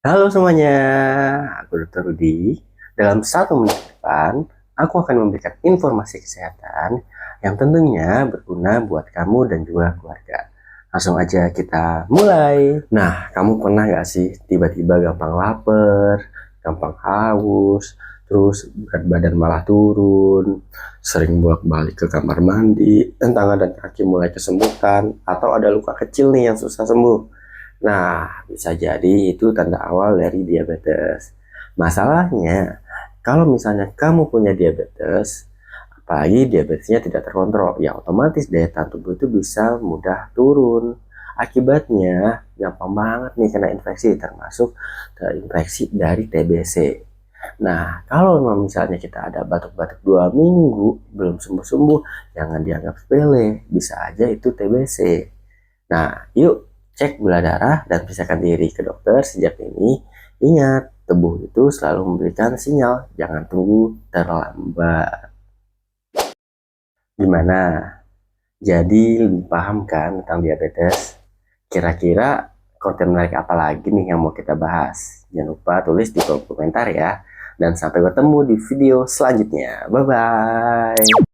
Halo semuanya, aku Dr. Rudi. Dalam 1 menit ke depan, aku akan memberikan informasi kesehatan yang tentunya berguna buat kamu dan juga keluarga. Langsung aja kita mulai. Nah, kamu pernah nggak sih tiba-tiba gampang lapar, gampang haus, terus berat badan malah turun, sering bolak-balik ke kamar mandi, dan tangan dan kaki mulai kesemutan, atau ada luka kecil nih yang susah sembuh? Nah, bisa jadi itu tanda awal dari diabetes. Masalahnya, kalau misalnya kamu punya diabetes, apalagi diabetesnya tidak terkontrol, ya otomatis daya tahan tubuh itu bisa mudah turun. Akibatnya, gampang banget nih kena infeksi, termasuk infeksi dari TBC. Nah, kalau misalnya kita ada batuk-batuk 2 minggu belum sembuh-sembuh, jangan dianggap sepele, bisa aja itu TBC. Nah, yuk cek gula darah dan periksakan diri ke dokter sejak ini. Ingat, tubuh itu selalu memberikan sinyal, jangan tunggu terlambat. Gimana? Jadi lebih paham kan tentang diabetes? Kira-kira konten menarik apa lagi nih yang mau kita bahas? Jangan lupa tulis di kolom komentar ya. Dan sampai bertemu di video selanjutnya. Bye-bye.